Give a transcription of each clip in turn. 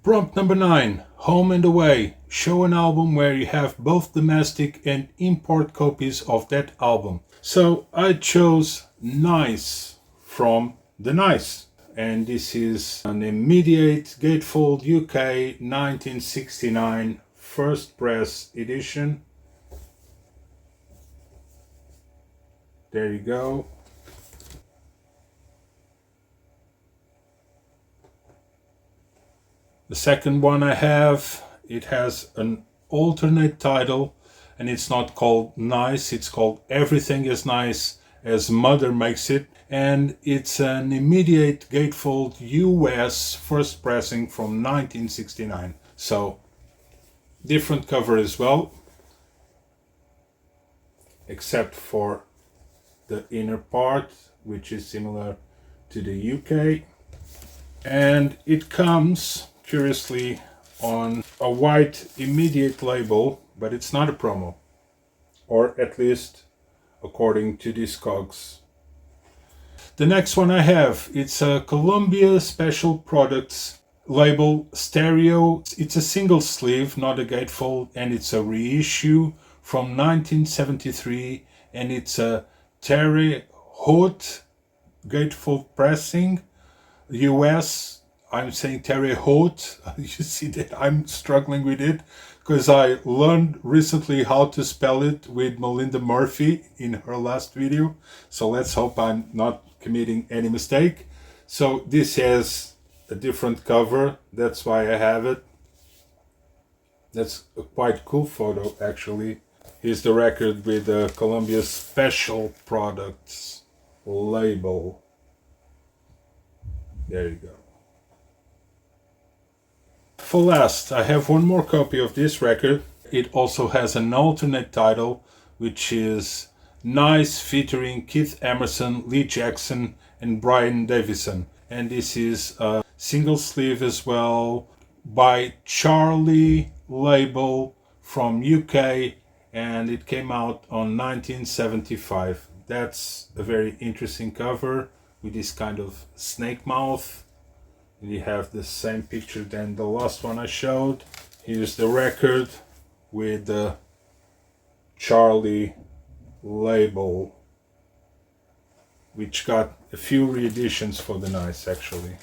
Prompt number 9. Home and Away. Show an album where you have both domestic and import copies of that album. So I chose Nice from The Nice. And this is an immediate gatefold UK 1969 first press edition. There you go. The second one I have, it has an alternate title, and it's not called Nice, it's called Everything is Nice as Mother Makes It, and it's an immediate gatefold US first pressing from 1969. So different cover as well, except for the inner part, which is similar to the UK. And it comes, curiously, on a white immediate label, but it's not a promo, or at least according to Discogs. The next one I have, it's a Columbia Special Products label, stereo. It's a single sleeve, not a gatefold, and it's a reissue from 1973, and it's a Terre Haute gatefold pressing, US. I'm saying Terre Haute. You see that I'm struggling with it because I learned recently how to spell it with Melinda Murphy in her last video. So let's hope I'm not committing any mistake. So this has a different cover. That's why I have it. That's a quite cool photo, actually. Here's the record with the Columbia Special Products label. There you go. For last, I have one more copy of this record. It also has an alternate title, which is Nice featuring Keith Emerson, Lee Jackson, and Brian Davison. And this is a single sleeve as well by Charlie label from UK, and it came out on 1975. That's a very interesting cover with this kind of snake mouth. And you have the same picture than the last one I showed. Here's the record with the Charlie label, which got a few re-editions for the Nice, actually.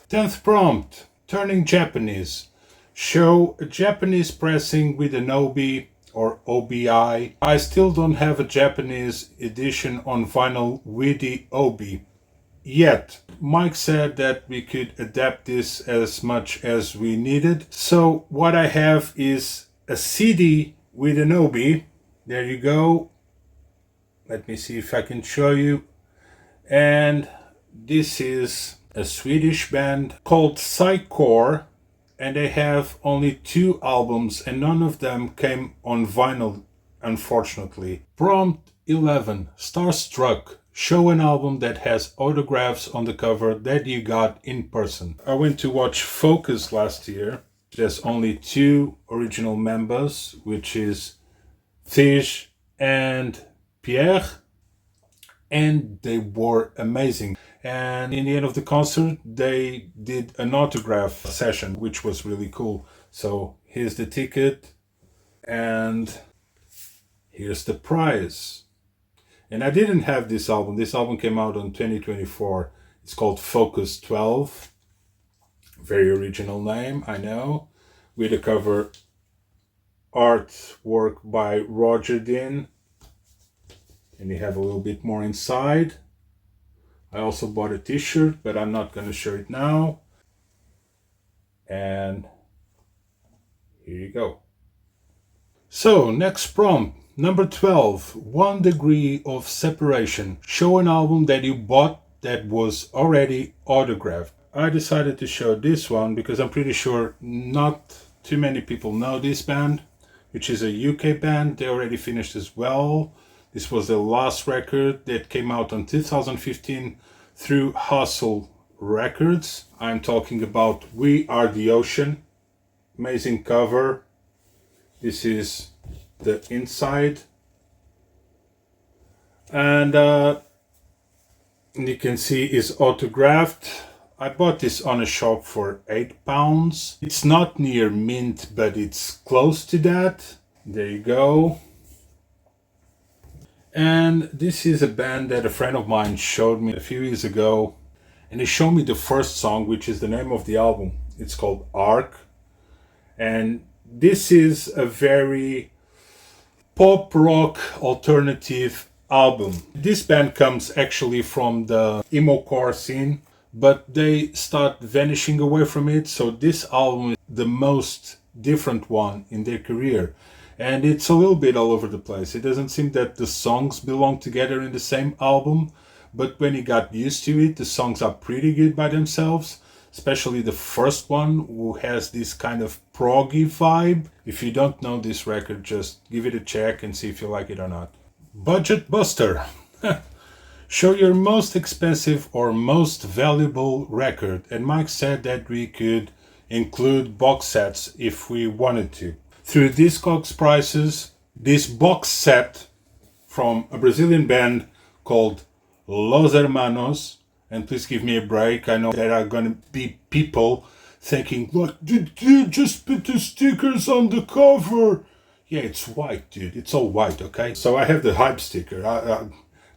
10th prompt, turning Japanese. Show a Japanese pressing with an OB or OBI. I still don't have a Japanese edition on vinyl with the OB yet. Mike said that we could adapt this as much as we needed. So what I have is a CD with an OB. There you go. Let me see if I can show you. And this is a Swedish band called Psycore, and they have only 2 albums, and none of them came on vinyl, unfortunately. Prompt 11, Starstruck. Show an album that has autographs on the cover that you got in person. I went to watch Focus last year. There's only 2 original members, which is Thij and Pierre, and they were amazing. And in the end of the concert, they did an autograph session, which was really cool. So here's the ticket, and here's the prize. And I didn't have this album. This album came out in 2024. It's called Focus 12. Very original name, I know. With a cover artwork by Roger Dean. And you have a little bit more inside. I also bought a t-shirt, but I'm not going to show it now. And here you go. So, next prompt. Number 12, 1 Degree of Separation. Show an album that you bought that was already autographed. I decided to show this one because I'm pretty sure not too many people know this band, which is a UK band. They already finished as well. This was the last record that came out in 2015 through Hustle Records. I'm talking about We Are the Ocean. Amazing cover. This is the inside, and you can see is autographed. I bought this on a shop for £8. It's not near mint, but it's close to that. There you go. And this is a band that a friend of mine showed me a few years ago. And he showed me the first song, which is the name of the album. It's called Arc. And this is a very pop rock alternative album. This band comes actually from the emo core scene, but they start vanishing away from it. So this album is the most different one in their career. And it's a little bit all over the place. It doesn't seem that the songs belong together in the same album, but when you got used to it, the songs are pretty good by themselves. Especially the first one, who has this kind of proggy vibe. If you don't know this record, just give it a check and see if you like it or not. Budget Buster. Show your most expensive or most valuable record. And Mike said that we could include box sets if we wanted to. Through Discogs prices, this box set from a Brazilian band called Los Hermanos, and please give me a break. I know there are going to be people thinking, look, did you just put the stickers on the cover? Yeah, it's white, dude. It's all white, okay? So I have the hype sticker.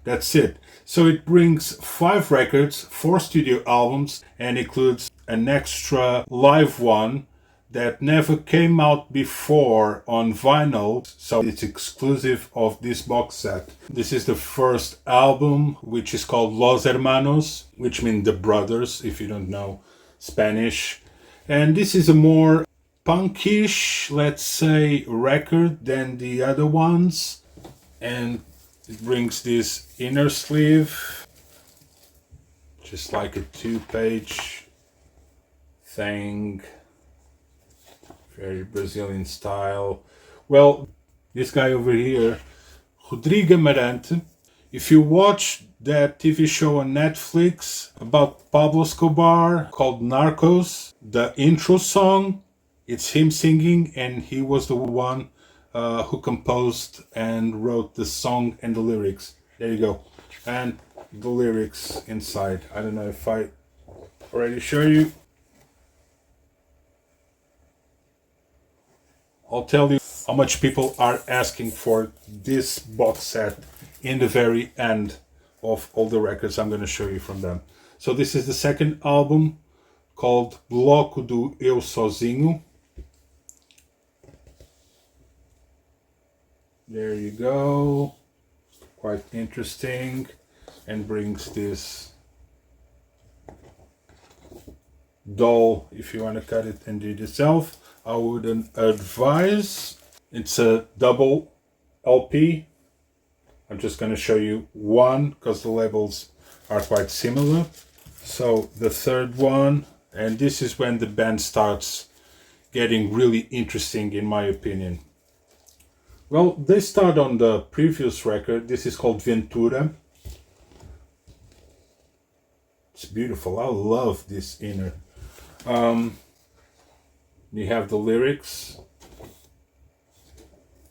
That's it. So it brings 5 records, 4 studio albums, and includes an extra live one that never came out before on vinyl, so it's exclusive of this box set. This is the first album, which is called Los Hermanos, which means the brothers, if you don't know Spanish. And this is a more punkish, let's say, record than the other ones. And it brings this inner sleeve, just like a 2-page thing. Very Brazilian style. Well, this guy over here, Rodrigo Amarante, if you watch that TV show on Netflix about Pablo Escobar called Narcos, the intro song, it's him singing, and he was the one who composed and wrote the song and the lyrics. There you go. And the lyrics inside. I don't know if I already show you. I'll tell you how much people are asking for this box set in the very end of all the records I'm going to show you from them. So this is the second album called Bloco do Eu Sozinho. There you go. Quite interesting, and brings this doll if you want to cut it and do it yourself. I wouldn't advise. It's a double LP. I'm just going to show you one because the labels are quite similar. So the third one, and this is when the band starts getting really interesting in my opinion. Well, they start on the previous record. This is called Ventura. It's beautiful. I love this inner. You have the lyrics,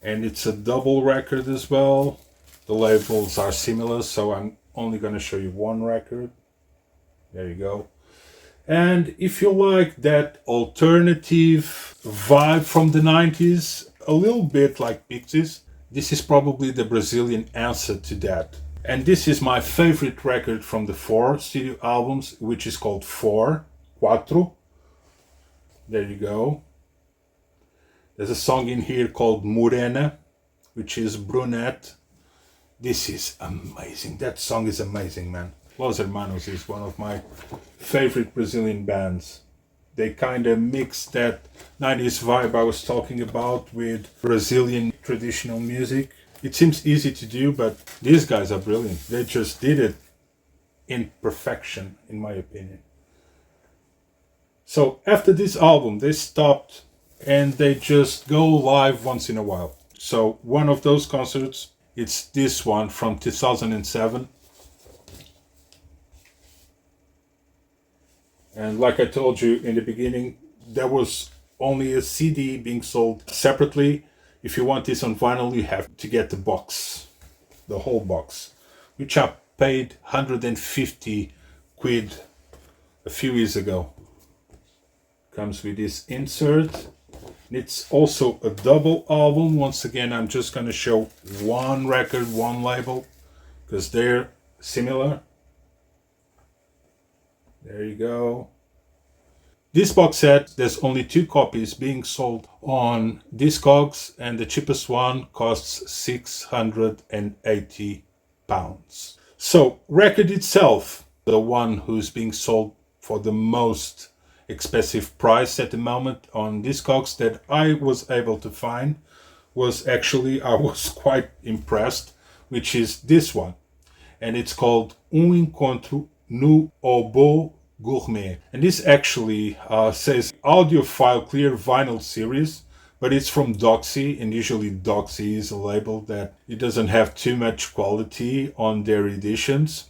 and it's a double record as well. The labels are similar, so I'm only going to show you one record. There you go. And if you like that alternative vibe from the 90s, a little bit like Pixies, this is probably the Brazilian answer to that. And this is my favorite record from the 4 studio albums, which is called 4, Quatro. There you go. There's a song in here called Morena, which is brunette. This is amazing. That song is amazing, man. Los Hermanos is one of my favorite Brazilian bands. They kind of mix that 90s vibe I was talking about with Brazilian traditional music. It seems easy to do, but these guys are brilliant. They just did it in perfection, in my opinion. So after this album, they stopped and they just go live once in a while. So one of those concerts, it's this one from 2007. And like I told you in the beginning, there was only a CD being sold separately. If you want this on vinyl, you have to get the box, the whole box, which I paid 150 quid a few years ago. Comes with this insert. It's also a double album. Once again, I'm just going to show one record, one label, because they're similar. There you go. This box set, there's only 2 copies being sold on Discogs, and the cheapest one costs £680. So, record itself, the one who's being sold for the most expensive price at the moment on Discogs that I was able to find, was actually, I was quite impressed, which is this one. And it's called Encontro no Obo Gourmet. And this actually says audiophile clear vinyl series, but it's from Doxy, and usually Doxy is a label that it doesn't have too much quality on their editions.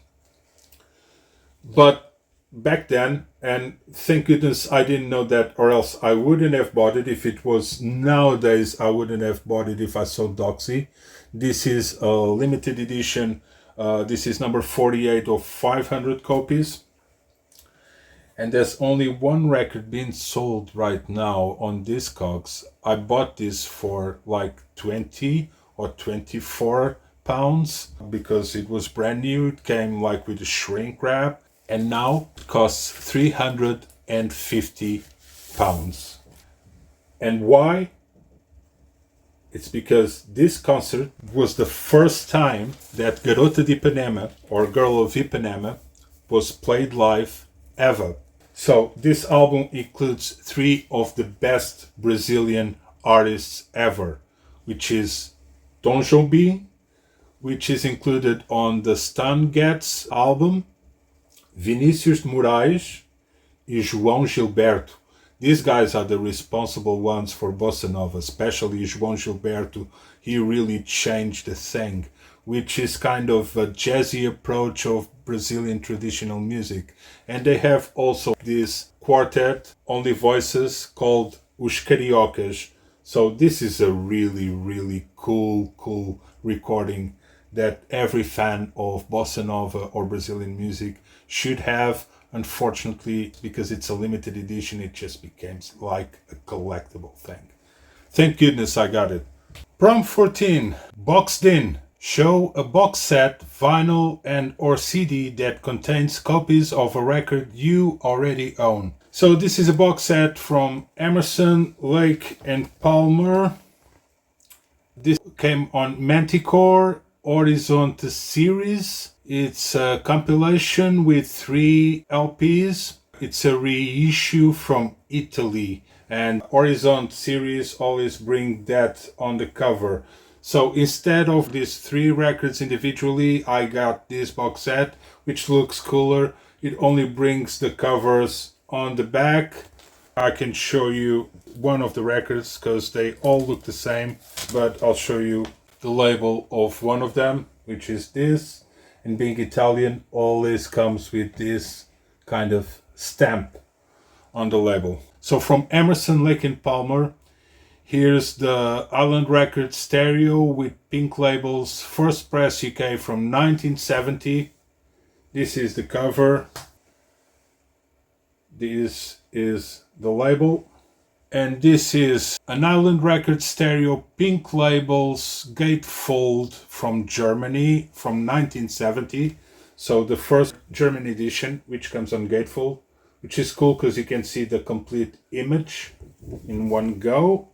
But back then, and thank goodness I didn't know that, or else I wouldn't have bought it. If it was nowadays, I wouldn't have bought it if I saw Doxy. This is a limited edition. This is number 48 of 500 copies. And there's only one record being sold right now on Discogs. I bought this for like 20 or 24 pounds because it was brand new. It came like with a shrink wrap, and now it costs 350 pounds. And why? It's because this concert was the first time that Garota de Ipanema, or Girl of Ipanema, was played live ever. So this album includes 3 of the best Brazilian artists ever, which is Tom Jobim, which is included on the Stan Getz album, Vinícius de Moraes, and João Gilberto. These guys are the responsible ones for Bossa Nova, especially João Gilberto. He really changed the thing, which is kind of a jazzy approach of Brazilian traditional music. And they have also this quartet, only voices, called Os Cariocas. So this is a really, really cool recording that every fan of Bossa Nova or Brazilian music should have. Unfortunately, because it's a limited edition, it just becomes like a collectible thing. Thank goodness I got it. Prom 14, Boxed In. Show a box set, vinyl and or CD that contains copies of a record you already own. So this is a box set from Emerson, Lake and Palmer. This came on Manticore Horizonte series. It's a compilation with 3 LPs. It's a reissue from Italy, and Horizonte series always bring that on the cover. So instead of these 3 records individually, I got this box set, which looks cooler. It only brings the covers on the back. I can show you one of the records because they all look the same, but I'll show you the label of one of them, which is this. And being Italian, always comes with this kind of stamp on the label. So from Emerson, Lake and Palmer, here's the Island Records stereo with pink labels, first press UK from 1970. This is the cover. This is the label. And this is an Island Records stereo, pink labels, gatefold from Germany from 1970. So the first German edition, which comes on gatefold, which is cool because you can see the complete image in one go.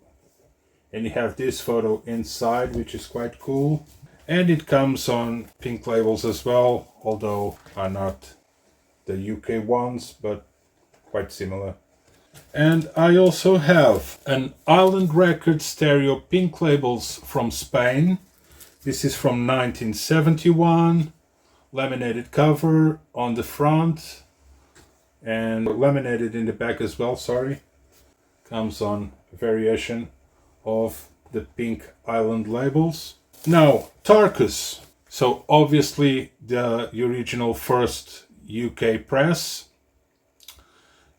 And you have this photo inside, which is quite cool. And it comes on pink labels as well, although are not the UK ones, but quite similar. And I also have an Island Records stereo pink labels from Spain. This is from 1971. Laminated cover on the front and laminated in the back as well, sorry. Comes on a variation of the pink Island labels. Now, Tarkus. So obviously the original first UK press.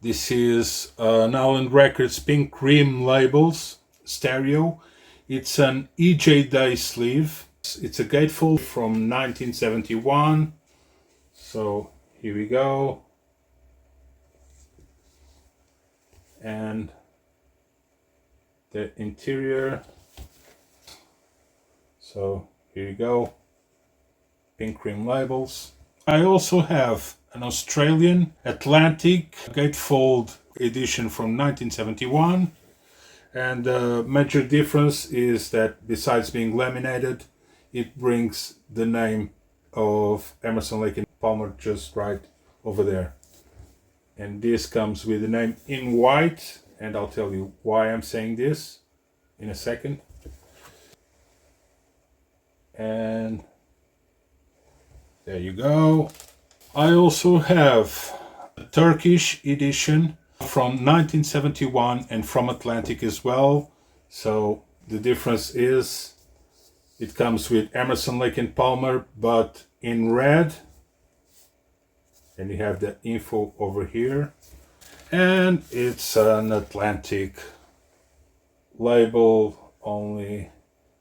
This is an Island Records pink rim labels stereo. It's an EJ Day sleeve. It's a gatefold from 1971. So here we go. and the interior. So here you go, pink cream labels. I also have an Australian Atlantic gatefold edition from 1971, and the major difference is that besides being laminated, it brings the name of Emerson, Lake and Palmer just right over there. And this comes with the name in white, and I'll tell you why I'm saying this in a second. And there you go. I also have a Turkish edition from 1971 and from Atlantic as well. So the difference is it comes with Emerson, Lake and Palmer, but in red. And you have the info over here. And it's an Atlantic label, only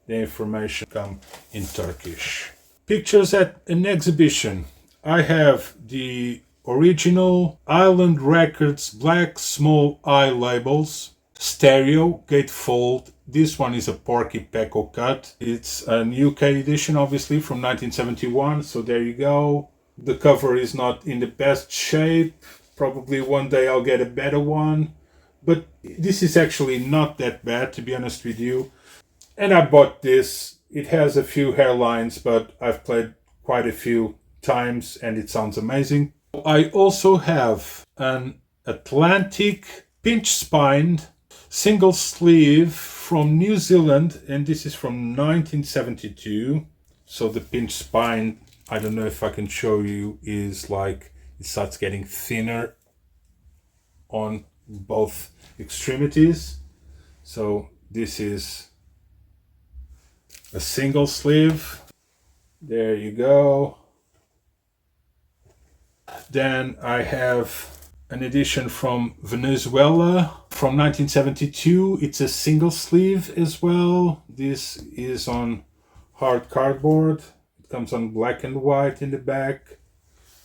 the information come in Turkish. Pictures at an exhibition. I have the original Island Records black small I labels, stereo gatefold. This one is a Porky Pecco cut. It's an UK edition, obviously, from 1971. So there you go. The cover is not in the best shape. Probably one day I'll get a better one. But this is actually not that bad, to be honest with you. And I bought this. It has a few hairlines, but I've played quite a few times and it sounds amazing. I also have an Atlantic pinch spined single sleeve from New Zealand, and this is from 1972. So the pinch spine, I don't know if I can show you, is like it starts getting thinner on both extremities. So this is a single sleeve. There you go. Then I have an edition from Venezuela from 1972. It's a single sleeve as well. This is on hard cardboard. It comes on black and white in the back,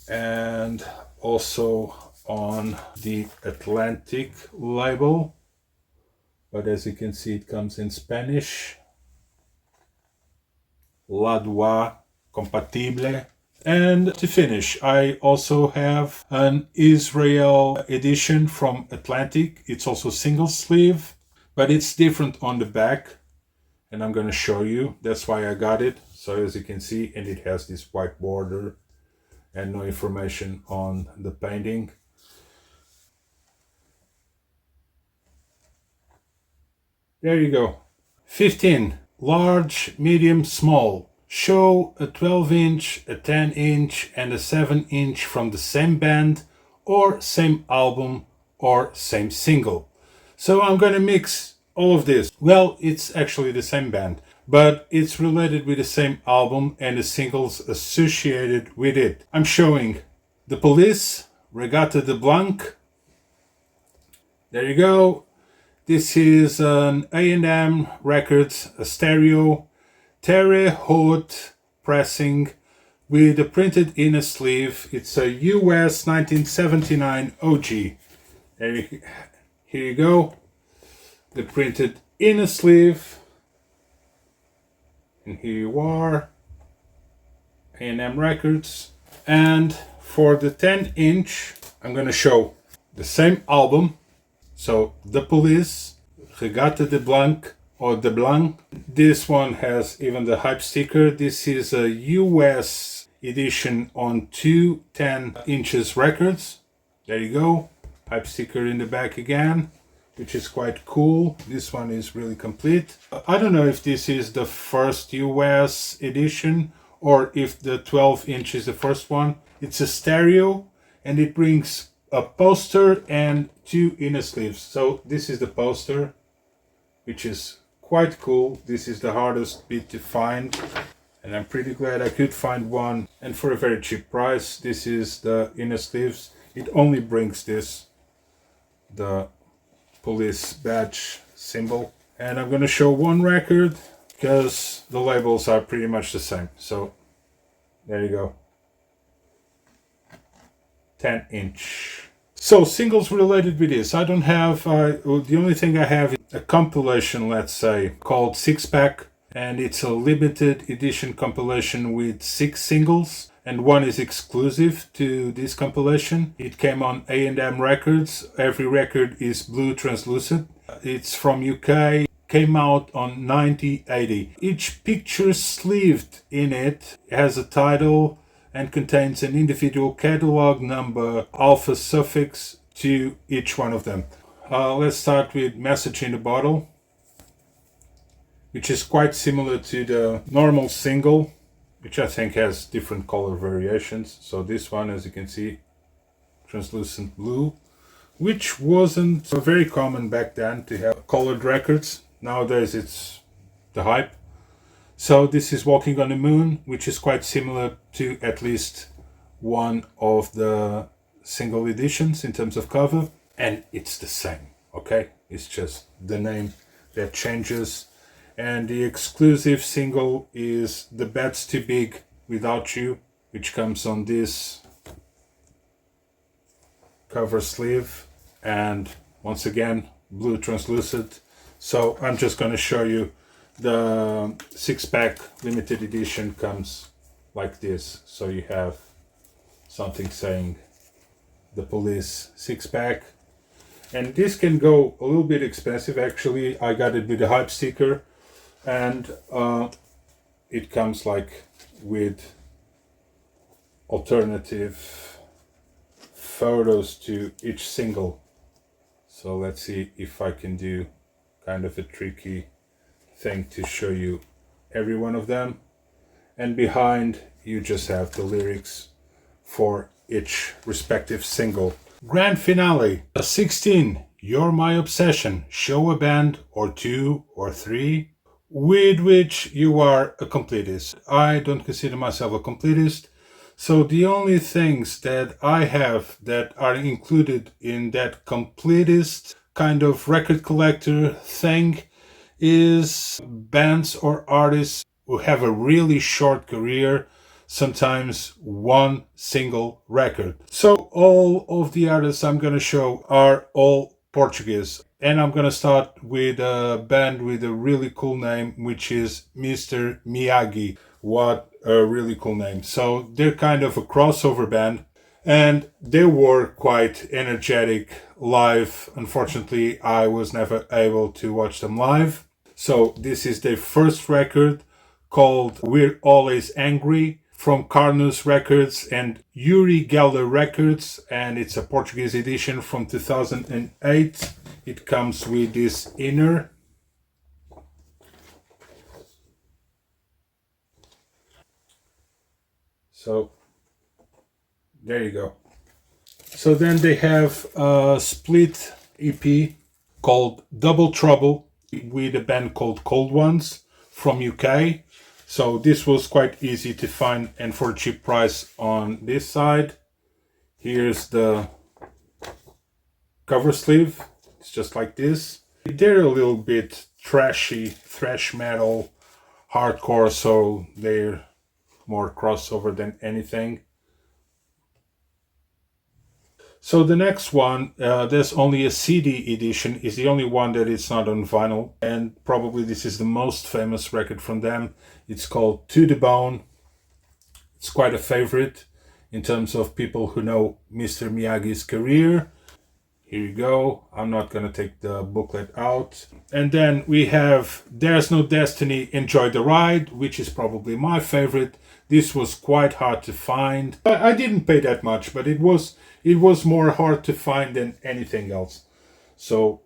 and also on the Atlantic label. But as you can see, it comes in Spanish. La Dois Compatible. And to finish, I also have an Israel edition from Atlantic. It's also single sleeve, but it's different on the back. And I'm going to show you. That's why I got it. So as you can see, and it has this white border and no information on the painting. There you go. 15. Large, medium, small. Show a 12-inch, a 10-inch, and a 7-inch from the same band, or same album, or same single. So I'm going to mix all of this. Well, it's actually the same band, but it's related with the same album and the singles associated with it. I'm showing The Police, Regatta de Blanc. There you go. This is an A&M Records, a stereo, Terre Haute pressing with a printed inner sleeve. It's a US 1979 OG. Here you go. The printed inner sleeve. And here you are. A&M Records. And for the 10-inch, I'm going to show the same album. So, The Police, Regatta de Blanc, or De Blanc. This one has even the hype sticker. This is a US edition on two 10-inches records. There you go. Hype sticker in the back again, which is quite cool. This one is really complete. I don't know if this is the first US edition or if the 12-inch is the first one. It's a stereo and it brings a poster and two inner sleeves. So this is the poster, which is quite cool. This is the hardest bit to find, and I'm pretty glad I could find one, and for a very cheap price. This is the inner sleeves. It only brings this, the police badge symbol. And I'm going to show one record because the labels are pretty much the same. So there you go. 10-inch. So singles related with this, I don't have, the only thing I have is a compilation, let's say, called Six Pack, and it's a limited edition compilation with 6 singles, and one is exclusive to this compilation. It came on A&M Records. Every record is blue translucent. It's from UK, came out on 1980. Each picture sleeved in it has a title and contains an individual catalog number, alpha suffix to each one of them. Let's start with Message in the Bottle, which is quite similar to the normal single, which I think has different color variations. So this one, as you can see, translucent blue, which wasn't very common back then to have colored records. Nowadays it's the hype. So this is Walking on the Moon, which is quite similar to at least one of the single editions in terms of cover. And it's the same, okay? It's just the name that changes. And the exclusive single is The Bed's Too Big Without You, which comes on this cover sleeve. And once again, blue translucent. So I'm just going to show you the 6-pack limited edition comes like this. So you have something saying The Police 6-pack. And this can go a little bit expensive actually. I got it with a hype sticker, and it comes like with alternative photos to each single. So let's see if I can do kind of a tricky thing to show you every one of them. And behind you just have the lyrics for each respective single. Grand finale, a 16, You're My Obsession. Show a band or 2 or 3 with which you are a completist. I don't consider myself a completist. So the only things that I have that are included in that completist kind of record collector thing is bands or artists who have a really short career, sometimes one single record. So all of the artists I'm going to show are all Portuguese. And I'm going to start with a band with a really cool name, which is Mr. Miyagi. What a really cool name. So they're kind of a crossover band, and they were quite energetic live. Unfortunately, I was never able to watch them live. So this is their first record called We're Always Angry from Carnus Records and Uri Geller Records, and it's a Portuguese edition from 2008. It comes with this inner. So there you go. So then they have a split EP called Double Trouble with a band called Cold Ones from UK. So this was quite easy to find and for a cheap price on this side. Here's the cover sleeve. It's just like this. They're a little bit trashy, thrash metal, hardcore, so they're more crossover than anything. So the next one, there's only a CD edition, is the only one that is not on vinyl, and probably this is the most famous record from them. It's called To The Bone. It's quite a favorite in terms of people who know Mr. Miyagi's career. Here you go. I'm not going to take the booklet out. And then we have There's No Destiny, Enjoy the Ride, which is probably my favorite. This was quite hard to find. I didn't pay that much, but it was more hard to find than anything else. So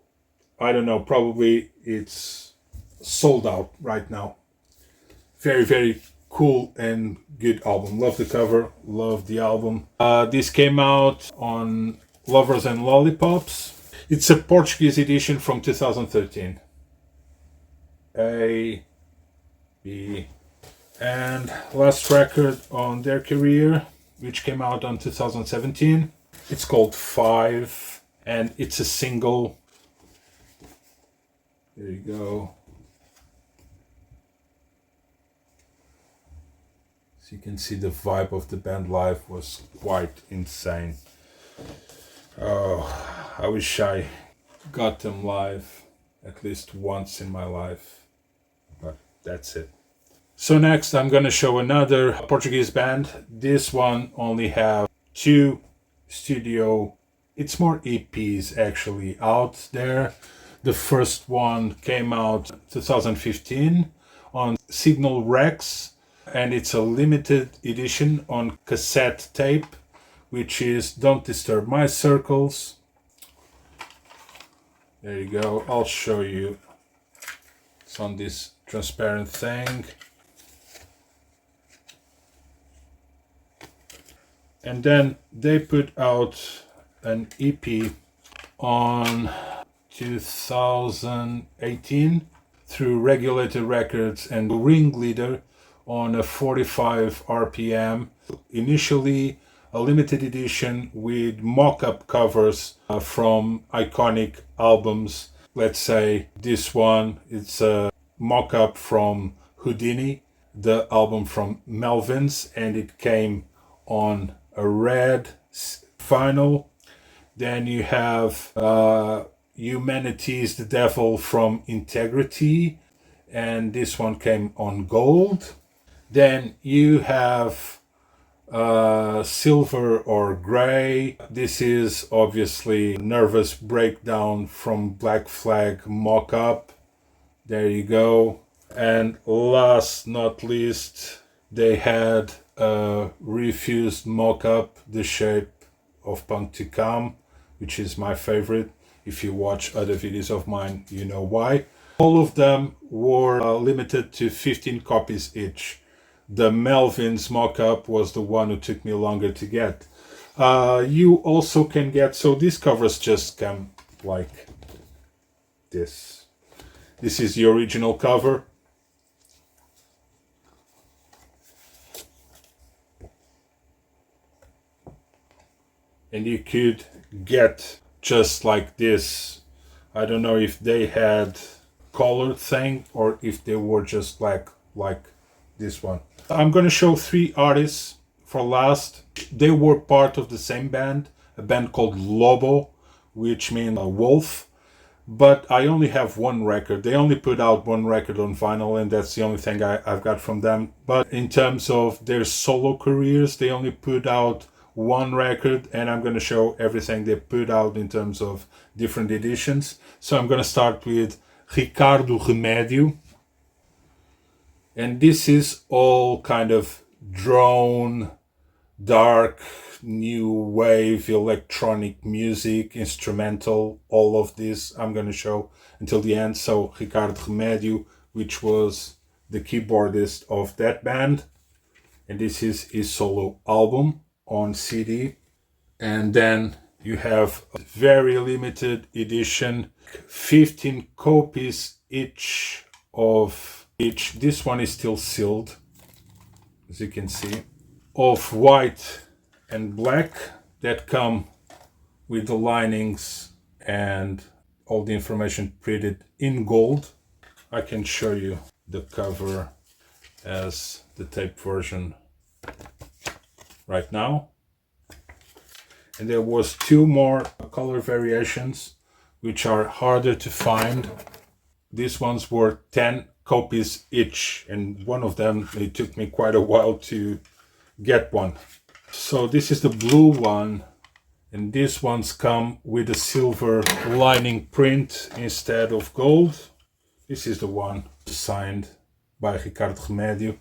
I don't know, probably it's sold out right now. Very, very cool and good album. Love the cover, love the album. This came out on Lovers and Lollipops. It's a Portuguese edition from 2013. A, B, and last record on their career, which came out on 2017. It's called 5, and it's a single. There you go. So you can see the vibe of the band live was quite insane. I wish I got them live at least once in my life, but that's it. So next I'm gonna show another Portuguese band. This one only have 2 studio, it's more EPs actually out there. The first one came out 2015 on Signal Rex, and it's a limited edition on cassette tape, which is Don't Disturb My Circles. There you go, I'll show you. It's on this transparent thing. And then they put out an EP on 2018 through Regulated Records and Ringleader on a 45 RPM. Initially a limited edition with mock-up covers from iconic albums. Let's say this one, it's a mock-up from Houdini, the album from Melvins, and it came on a red vinyl. Then you have Humanity's the Devil from Integrity, and this one came on gold. Then you have Silver or Gray. This is obviously Nervous Breakdown from Black Flag mock-up. There you go. And last not least, they had a refused mock-up, The Shape of Punk to Come, which is my favorite. If you watch other videos of mine, you know why. All of them were limited to 15 copies each. The Melvins mock-up was the one who took me longer to get. You also can get, so these covers just come like this. This is the original cover. And you could get just like this. I don't know if they had colored thing or if they were just black like this one. I'm gonna show 3 artists for last. They were part of the same band, a band called Lobo, which means a wolf. But I only have one record. They only put out one record on vinyl, and that's the only thing I've got from them. But in terms of their solo careers, they only put out one record, and I'm going to show everything they put out in terms of different editions. So I'm going to start with Ricardo Remédio. And this is all kind of drone, dark, new wave, electronic music, instrumental, all of this I'm going to show until the end. So Ricardo Remédio, which was the keyboardist of that band. And this is his solo album on CD. And then you have a very limited edition, 15 copies each of each. This one is still sealed, as you can see, of white and black that come with the linings and all the information printed in gold. I can show you the cover as the tape version right now. And there was 2 more color variations which are harder to find. These ones were 10 copies each, and one of them, it took me quite a while to get one. So this is the blue one, and these ones come with a silver lining print instead of gold. This is the one signed by Ricardo Remédio.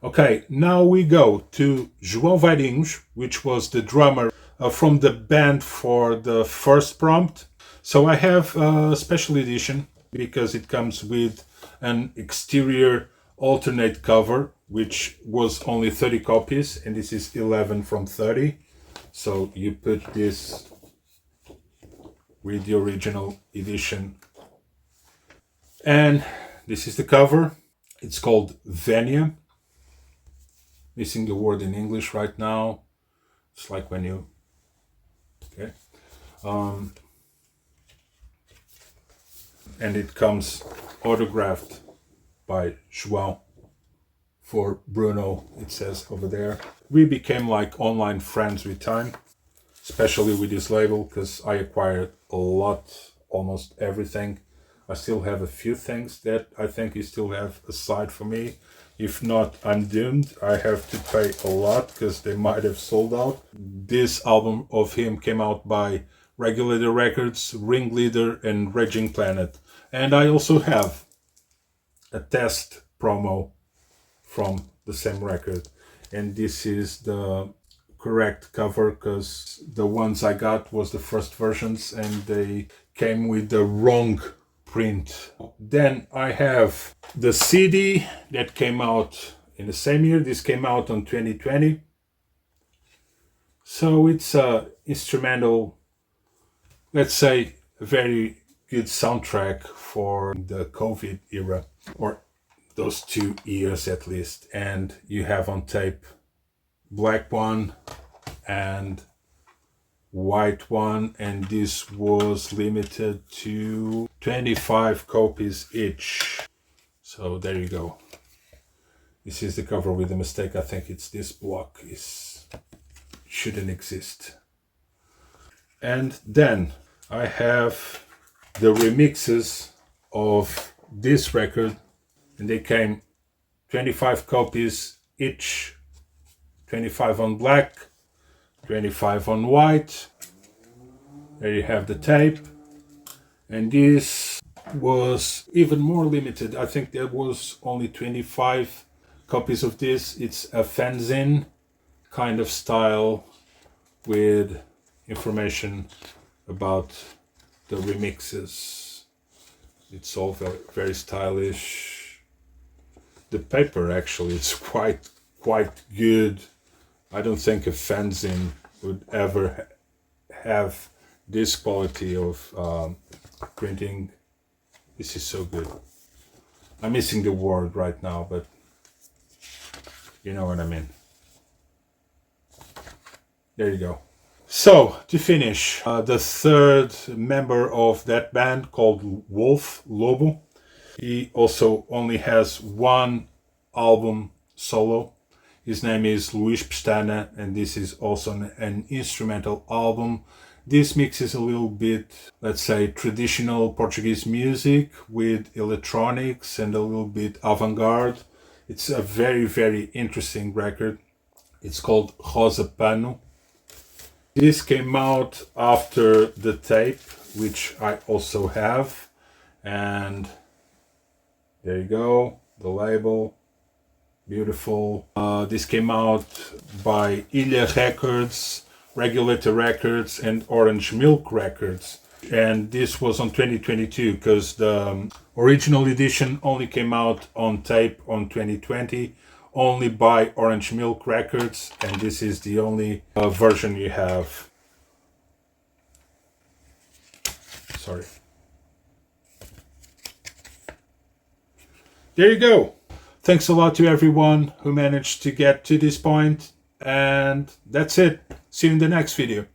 Okay, now we go to João Vairinhos, which was the drummer from the band for the first prompt. So I have a special edition because it comes with an exterior alternate cover, which was only 30 copies, and this is 11 from 30. So you put this with the original edition. And this is the cover. It's called Venia. Missing the word in English right now. It's like when you... Okay. And it comes autographed by João for Bruno, it says over there. We became like online friends with time. especially with this label, because I acquired a lot, almost everything. I still have a few things that I think you still have aside for me. If not, I'm doomed. I have to pay a lot because they might have sold out. This album of him came out by Regulator Records, Ringleader, and Raging Planet. And I also have a test promo from the same record. And this is the correct cover, because the ones I got was the first versions and they came with the wrong print. Then I have the CD that came out in the same year. This came out on 2020. So it's a instrumental, let's say, a very good soundtrack for the COVID era, or those 2 years at least. And you have on tape black one and white one, and this was limited to 25 copies each. So there you go. This is the cover with a mistake. I think it's this block shouldn't exist. And then I have the remixes of this record, and they came 25 copies each, 25 on black, 25 on white. There you have the tape. And this was even more limited. I think there was only 25 copies of this. It's a fanzine kind of style with information about the remixes. It's all very, very stylish. The paper actually is quite good. I don't think a fanzine would ever have this quality of printing. This is so good. I'm missing the word right now, but you know what I mean. There you go. So, to finish, the third member of that band, called Wolf Lobo, he also only has one album solo. His name is Luis Pestana, and this is also an instrumental album. This mixes a little bit, let's say, traditional Portuguese music with electronics and a little bit avant-garde. It's a very, very interesting record. It's called Rosa Pano. This came out after the tape, which I also have. And there you go, the label. Beautiful. This came out by Ilha Records, Regulator Records, and Orange Milk Records. And this was on 2022, because the original edition only came out on tape on 2020, only by Orange Milk Records, and this is the only version you have. Sorry. There you go. Thanks a lot to everyone who managed to get to this point, and that's it. See you in the next video.